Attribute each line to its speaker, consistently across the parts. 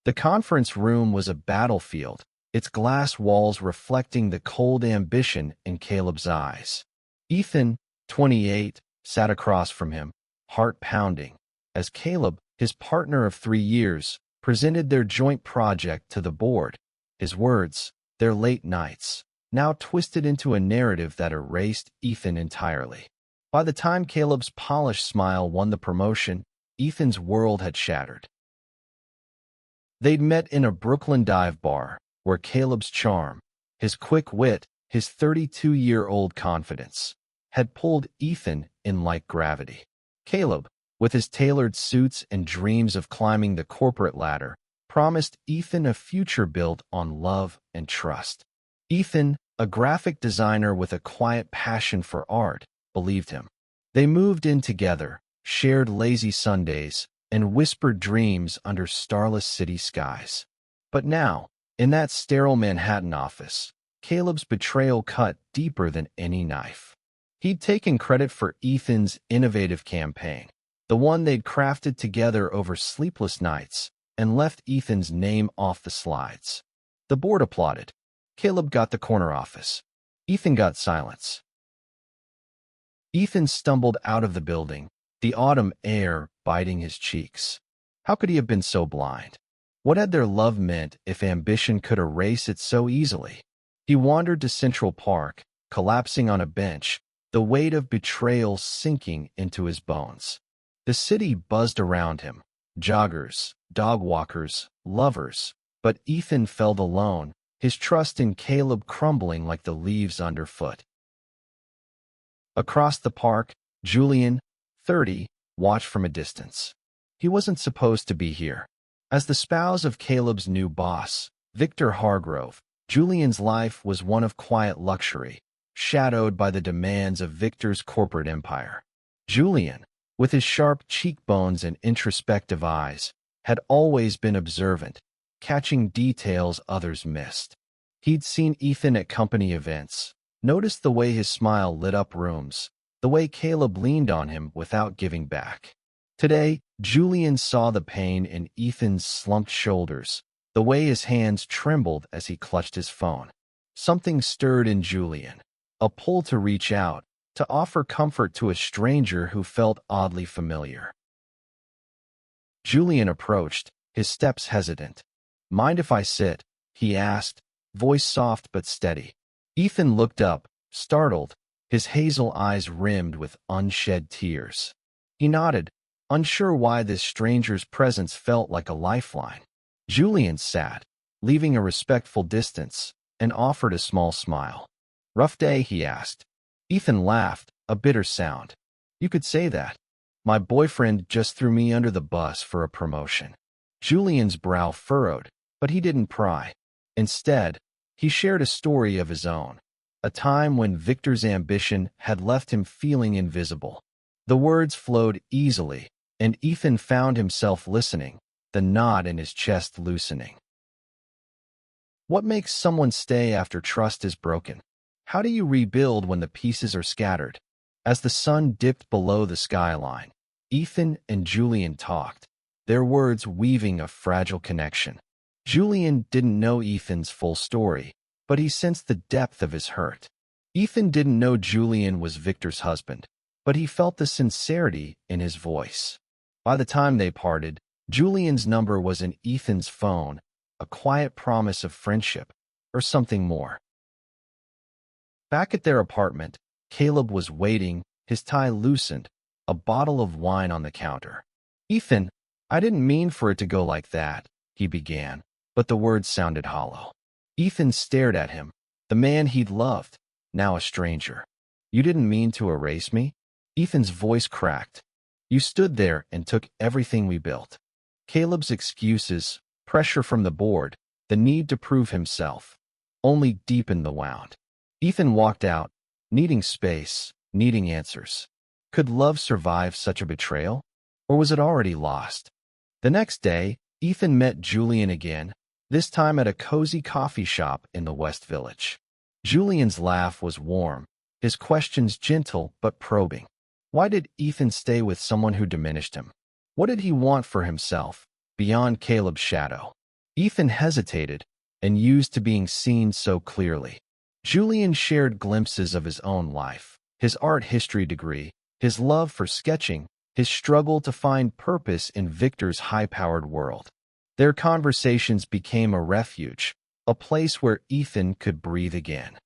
Speaker 1: The conference room was a battlefield, its glass walls reflecting the cold ambition in Caleb's eyes. Ethan, 28, sat across from him, heart pounding, as Caleb, his partner of 3 years, presented their joint project to the board. His words, their late nights, now twisted into a narrative that erased Ethan entirely. By the time Caleb's polished smile won the promotion, Ethan's world had shattered. They'd met in a Brooklyn dive bar, where Caleb's charm, his quick wit, his 32-year-old confidence, had pulled Ethan in like gravity. Caleb, with his tailored suits and dreams of climbing the corporate ladder, promised Ethan a future built on love and trust. Ethan, a graphic designer with a quiet passion for art, believed him. They moved in together, shared lazy Sundays, and whispered dreams under starless city skies. But now, in that sterile Manhattan office, Caleb's betrayal cut deeper than any knife. He'd taken credit for Ethan's innovative campaign, the one they'd crafted together over sleepless nights, and left Ethan's name off the slides. The board applauded. Caleb got the corner office. Ethan got silence. Ethan stumbled out of the building, the autumn air biting his cheeks. How could he have been so blind? What had their love meant if ambition could erase it so easily? He wandered to Central Park, collapsing on a bench, the weight of betrayal sinking into his bones. The city buzzed around him, joggers, dog walkers, lovers, but Ethan felt alone, his trust in Caleb crumbling like the leaves underfoot. Across the park, Julian, 30, watched from a distance. He wasn't supposed to be here. As the spouse of Caleb's new boss, Victor Hargrove, Julian's life was one of quiet luxury, shadowed by the demands of Victor's corporate empire. Julian, with his sharp cheekbones and introspective eyes, had always been observant, catching details others missed. He'd seen Ethan at company events, noticed the way his smile lit up rooms, the way Caleb leaned on him without giving back. Today, Julian saw the pain in Ethan's slumped shoulders, the way his hands trembled as he clutched his phone. Something stirred in Julian, a pull to reach out, to offer comfort to a stranger who felt oddly familiar. Julian approached, his steps hesitant. "Mind if I sit?" he asked, voice soft but steady. Ethan looked up, startled, his hazel eyes rimmed with unshed tears. He nodded, unsure why this stranger's presence felt like a lifeline. Julian sat, leaving a respectful distance, and offered a small smile. "Rough day?" he asked. Ethan laughed, a bitter sound. "You could say that. My boyfriend just threw me under the bus for a promotion." Julian's brow furrowed, but he didn't pry. Instead, he shared a story of his own, a time when Victor's ambition had left him feeling invisible. The words flowed easily, and Ethan found himself listening, the knot in his chest loosening. What makes someone stay after trust is broken? How do you rebuild when the pieces are scattered? As the sun dipped below the skyline, Ethan and Julian talked, their words weaving a fragile connection. Julian didn't know Ethan's full story, but he sensed the depth of his hurt. Ethan didn't know Julian was Victor's husband, but he felt the sincerity in his voice. By the time they parted, Julian's number was in Ethan's phone, a quiet promise of friendship, or something more. Back at their apartment, Caleb was waiting, his tie loosened, a bottle of wine on the counter. "Ethan, I didn't mean for it to go like that," he began, but the words sounded hollow. Ethan stared at him, the man he'd loved, now a stranger. "You didn't mean to erase me?" Ethan's voice cracked. "You stood there and took everything we built." Caleb's excuses, pressure from the board, the need to prove himself, only deepened the wound. Ethan walked out, needing space, needing answers. Could love survive such a betrayal? Or was it already lost? The next day, Ethan met Julian again, this time at a cozy coffee shop in the West Village. Julian's laugh was warm, his questions gentle but probing. Why did Ethan stay with someone who diminished him? What did he want for himself, beyond Caleb's shadow? Ethan hesitated and used to being seen so clearly. Julian shared glimpses of his own life, his art history degree, his love for sketching, his struggle to find purpose in Victor's high-powered world. Their conversations became a refuge, a place where Ethan could breathe again.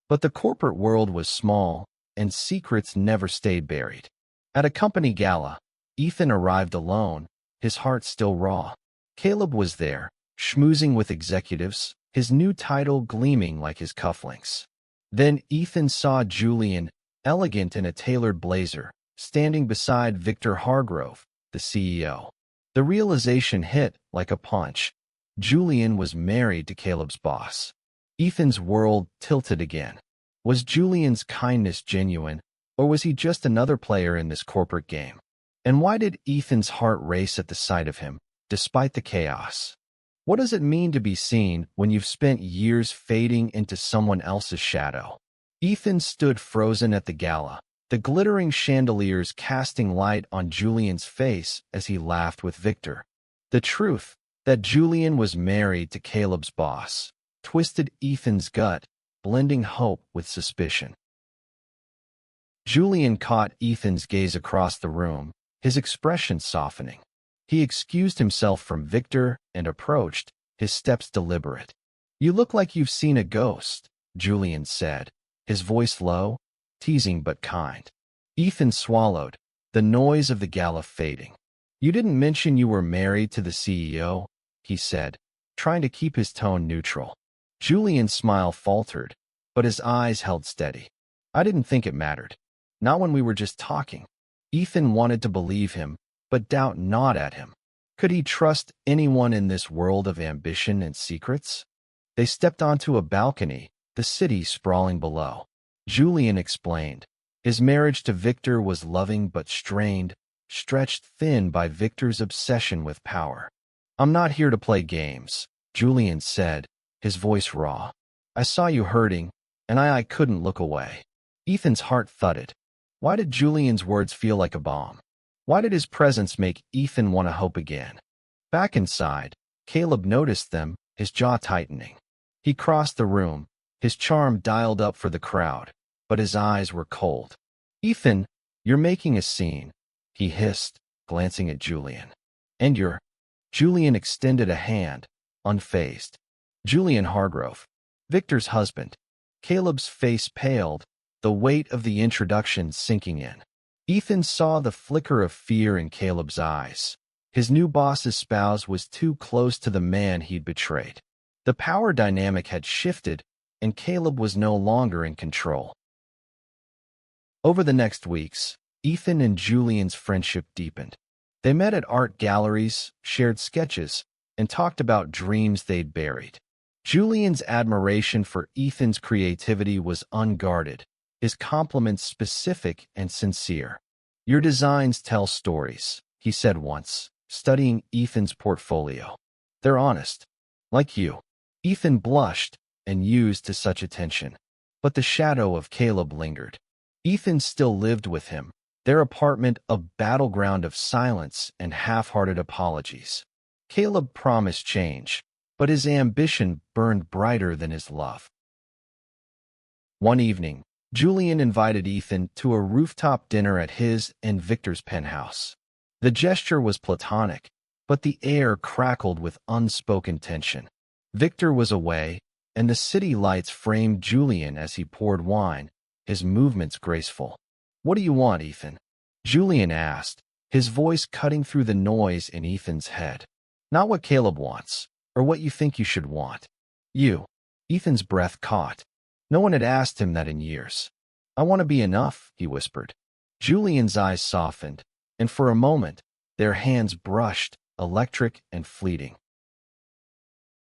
Speaker 1: But the corporate world was small, and secrets never stayed buried. At a company gala, Ethan arrived alone, his heart still raw. Caleb was there, schmoozing with executives, his new title gleaming like his cufflinks. Then Ethan saw Julian, elegant in a tailored blazer, standing beside Victor Hargrove, the CEO. The realization hit like a punch. Julian was married to Caleb's boss. Ethan's world tilted again. Was Julian's kindness genuine, or was he just another player in this corporate game? And why did Ethan's heart race at the sight of him, despite the chaos? What does it mean to be seen when you've spent years fading into someone else's shadow? Ethan stood frozen at the gala, the glittering chandeliers casting light on Julian's face as he laughed with Victor. The truth, that Julian was married to Caleb's boss, twisted Ethan's gut, blending hope with suspicion. Julian caught Ethan's gaze across the room, his expression softening. He excused himself from Victor and approached, his steps deliberate. "You look like you've seen a ghost," Julian said, his voice low, teasing but kind. Ethan swallowed, the noise of the gala fading. "You didn't mention you were married to the CEO," he said, trying to keep his tone neutral. Julian's smile faltered, but his eyes held steady. "I didn't think it mattered. Not when we were just talking." Ethan wanted to believe him, but doubt gnawed at him. Could he trust anyone in this world of ambition and secrets? They stepped onto a balcony, the city sprawling below. Julian explained. His marriage to Victor was loving but strained, stretched thin by Victor's obsession with power. "I'm not here to play games," Julian said, his voice raw. "I saw you hurting, and I couldn't look away." Ethan's heart thudded. Why did Julian's words feel like a bomb? Why did his presence make Ethan want to hope again? Back inside, Caleb noticed them, his jaw tightening. He crossed the room, his charm dialed up for the crowd, but his eyes were cold. "Ethan, you're making a scene," he hissed, glancing at Julian. "And you're—" Julian extended a hand, unfazed. Julian Hargrove, Victor's husband. Caleb's face paled, the weight of the introduction sinking in. Ethan saw the flicker of fear in Caleb's eyes. His new boss's spouse was too close to the man he'd betrayed. The power dynamic had shifted, and Caleb was no longer in control. Over the next weeks, Ethan and Julian's friendship deepened. They met at art galleries, shared sketches, and talked about dreams they'd buried. Julian's admiration for Ethan's creativity was unguarded, his compliments specific and sincere. "Your designs tell stories," he said once, studying Ethan's portfolio. "They're honest. Like you." Ethan blushed and used to such attention. But the shadow of Caleb lingered. Ethan still lived with him, their apartment a battleground of silence and half-hearted apologies. Caleb promised change, but his ambition burned brighter than his love. One evening, Julian invited Ethan to a rooftop dinner at his and Victor's penthouse. The gesture was platonic, but the air crackled with unspoken tension. Victor was away, and the city lights framed Julian as he poured wine, his movements graceful. "What do you want, Ethan?" Julian asked, his voice cutting through the noise in Ethan's head. "Not what Caleb wants, or what you think you should want. You." Ethan's breath caught. No one had asked him that in years. "I want to be enough," he whispered. Julian's eyes softened, and for a moment, their hands brushed, electric and fleeting.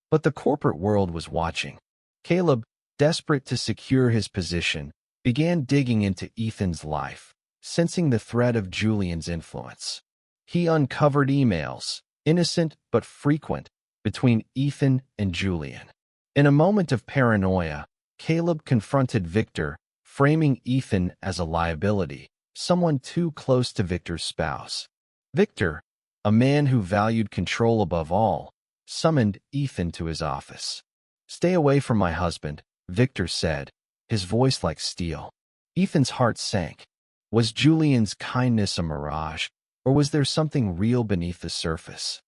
Speaker 1: But the corporate world was watching. Caleb, desperate to secure his position, began digging into Ethan's life, sensing the threat of Julian's influence. He uncovered emails, innocent but frequent, between Ethan and Julian. In a moment of paranoia, Caleb confronted Victor, framing Ethan as a liability, someone too close to Victor's spouse. Victor, a man who valued control above all, summoned Ethan to his office. "Stay away from my husband," Victor said, his voice like steel. Ethan's heart sank. Was Julian's kindness a mirage, or was there something real beneath the surface?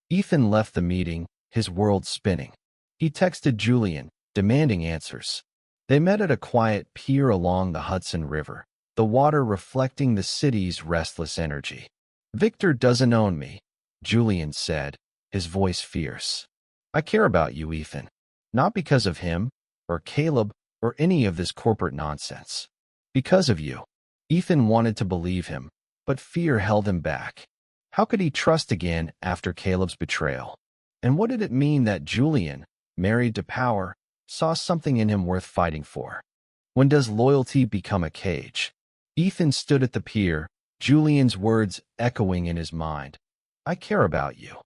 Speaker 1: Ethan left the meeting, his world spinning. He texted Julian, demanding answers. They met at a quiet pier along the Hudson River, the water reflecting the city's restless energy. "Victor doesn't own me," Julian said, his voice fierce. "I care about you, Ethan. Not because of him, or Caleb, or any of this corporate nonsense. Because of you." Ethan wanted to believe him, but fear held him back. How could he trust again after Caleb's betrayal? And what did it mean that Julian, married to power, saw something in him worth fighting for? When does loyalty become a cage? Ethan stood at the pier, Julian's words echoing in his mind. "I care about you."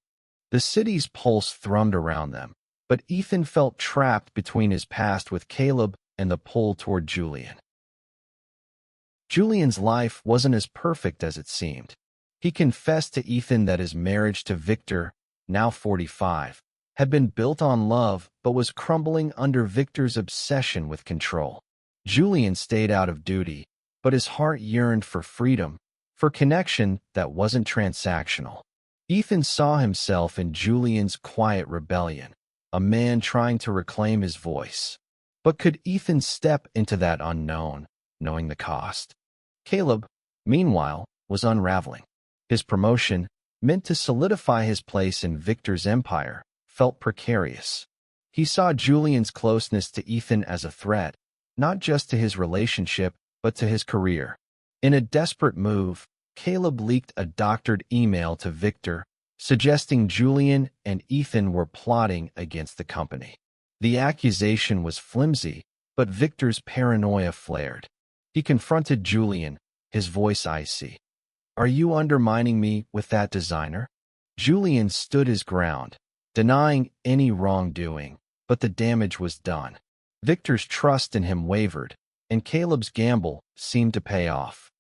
Speaker 1: The city's pulse thrummed around them, but Ethan felt trapped between his past with Caleb and the pull toward Julian. Julian's life wasn't as perfect as it seemed. He confessed to Ethan that his marriage to Victor, now 45, had been built on love but was crumbling under Victor's obsession with control. Julian stayed out of duty, but his heart yearned for freedom, for connection that wasn't transactional. Ethan saw himself in Julian's quiet rebellion, a man trying to reclaim his voice. But could Ethan step into that unknown, knowing the cost? Caleb, meanwhile, was unraveling. His promotion, meant to solidify his place in Victor's empire, felt precarious. He saw Julian's closeness to Ethan as a threat, not just to his relationship, but to his career. In a desperate move, Caleb leaked a doctored email to Victor, suggesting Julian and Ethan were plotting against the company. The accusation was flimsy, but Victor's paranoia flared. He confronted Julian, his voice icy. "Are you undermining me with that designer?" Julian stood his ground, denying any wrongdoing, but the damage was done. Victor's trust in him wavered, and Caleb's gamble seemed to pay off.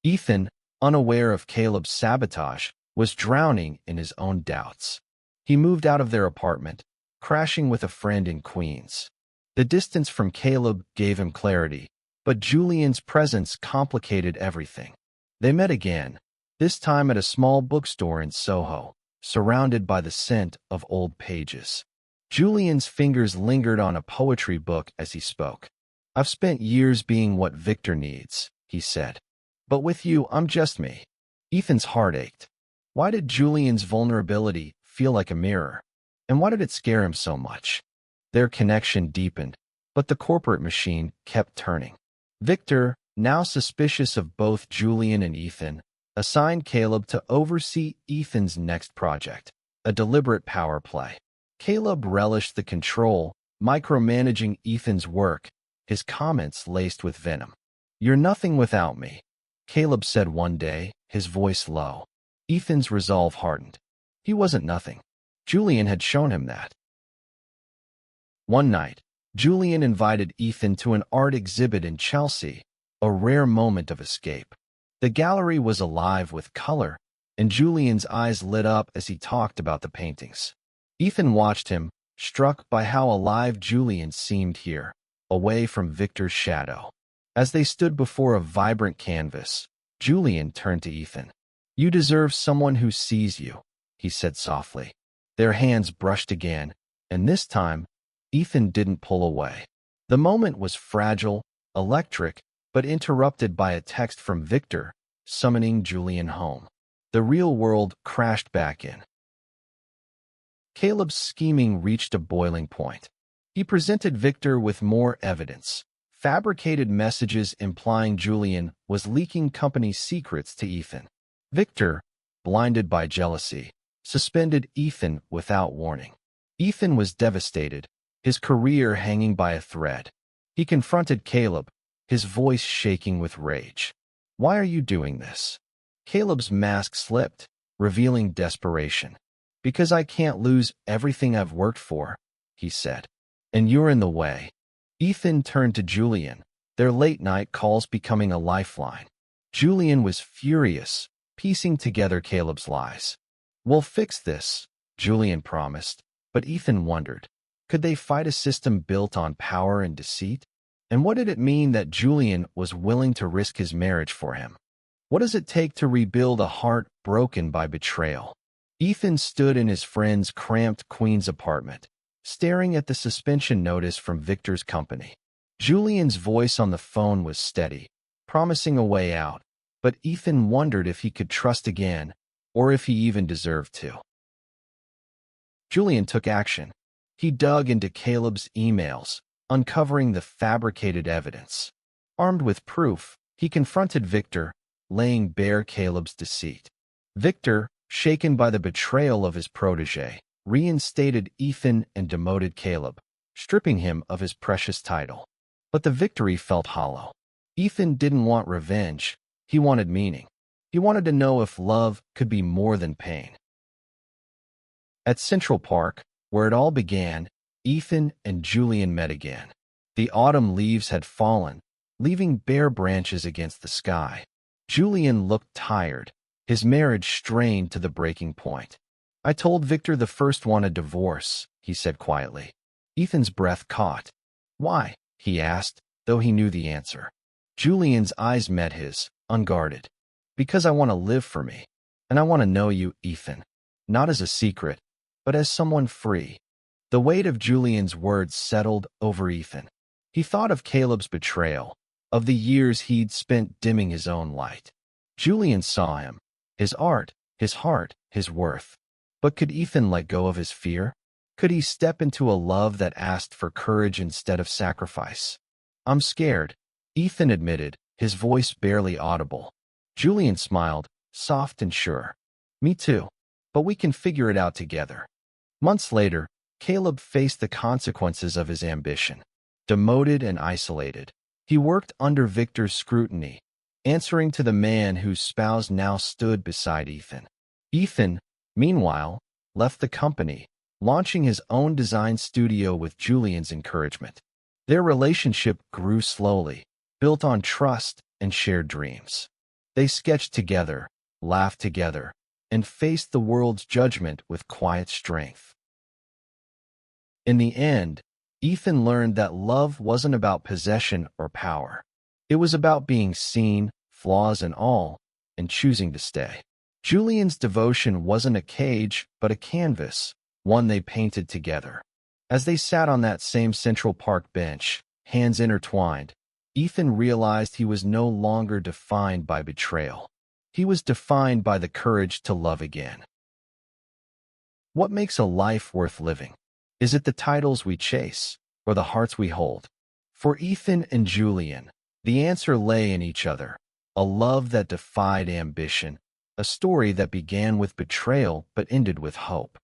Speaker 1: Ethan, unaware of Caleb's sabotage, was drowning in his own doubts. He moved out of their apartment, crashing with a friend in Queens. The distance from Caleb gave him clarity, but Julian's presence complicated everything. They met again, this time at a small bookstore in Soho, surrounded by the scent of old pages. Julian's fingers lingered on a poetry book as he spoke. "I've spent years being what Victor needs," he said. "But with you, I'm just me." Ethan's heart ached. Why did Julian's vulnerability feel like a mirror? And why did it scare him so much? Their connection deepened, but the corporate machine kept turning. Victor, now suspicious of both Julian and Ethan, assigned Caleb to oversee Ethan's next project, a deliberate power play. Caleb relished the control, micromanaging Ethan's work, his comments laced with venom. "You're nothing without me," Caleb said one day, his voice low. Ethan's resolve hardened. He wasn't nothing. Julian had shown him that. One night, Julian invited Ethan to an art exhibit in Chelsea, a rare moment of escape. The gallery was alive with color, and Julian's eyes lit up as he talked about the paintings. Ethan watched him, struck by how alive Julian seemed here, away from Victor's shadow. As they stood before a vibrant canvas, Julian turned to Ethan. "You deserve someone who sees you," he said softly. Their hands brushed again, and this time, Ethan didn't pull away. The moment was fragile, electric, but interrupted by a text from Victor, summoning Julian home. The real world crashed back in. Caleb's scheming reached a boiling point. He presented Victor with more evidence, fabricated messages implying Julian was leaking company secrets to Ethan. Victor, blinded by jealousy, suspended Ethan without warning. Ethan was devastated, his career hanging by a thread. He confronted Caleb, his voice shaking with rage. "Why are you doing this?" Caleb's mask slipped, revealing desperation. "Because I can't lose everything I've worked for," he said. "And you're in the way." Ethan turned to Julian, their late-night calls becoming a lifeline. Julian was furious, piecing together Caleb's lies. "We'll fix this," Julian promised, but Ethan wondered, could they fight a system built on power and deceit? And what did it mean that Julian was willing to risk his marriage for him? What does it take to rebuild a heart broken by betrayal? Ethan stood in his friend's cramped Queens apartment, staring at the suspension notice from Victor's company. Julian's voice on the phone was steady, promising a way out, but Ethan wondered if he could trust again, or if he even deserved to. Julian took action. He dug into Caleb's emails, uncovering the fabricated evidence. Armed with proof, he confronted Victor, laying bare Caleb's deceit. Victor, shaken by the betrayal of his protege, reinstated Ethan and demoted Caleb, stripping him of his precious title. But the victory felt hollow. Ethan didn't want revenge. He wanted meaning. He wanted to know if love could be more than pain. At Central Park, where it all began, Ethan and Julian met again. The autumn leaves had fallen, leaving bare branches against the sky. Julian looked tired, his marriage strained to the breaking point. "I told Victor the first one a divorce," he said quietly. Ethan's breath caught. "Why?" he asked, though he knew the answer. Julian's eyes met his, unguarded. "Because I want to live for me, and I want to know you, Ethan. Not as a secret, but as someone free." The weight of Julian's words settled over Ethan. He thought of Caleb's betrayal, of the years he'd spent dimming his own light. Julian saw him, his art, his heart, his worth. But could Ethan let go of his fear? Could he step into a love that asked for courage instead of sacrifice? "I'm scared," Ethan admitted, his voice barely audible. Julian smiled, soft and sure. "Me too. But we can figure it out together." Months later, Caleb faced the consequences of his ambition. Demoted and isolated, he worked under Victor's scrutiny, answering to the man whose spouse now stood beside Ethan. Ethan, meanwhile, left the company, launching his own design studio with Julian's encouragement. Their relationship grew slowly, built on trust and shared dreams. They sketched together, laughed together, and faced the world's judgment with quiet strength. In the end, Ethan learned that love wasn't about possession or power. It was about being seen, flaws and all, and choosing to stay. Julian's devotion wasn't a cage, but a canvas, one they painted together. As they sat on that same Central Park bench, hands intertwined, Ethan realized he was no longer defined by betrayal. He was defined by the courage to love again. What makes a life worth living? Is it the titles we chase, or the hearts we hold? For Ethan and Julian, the answer lay in each other, a love that defied ambition, a story that began with betrayal but ended with hope.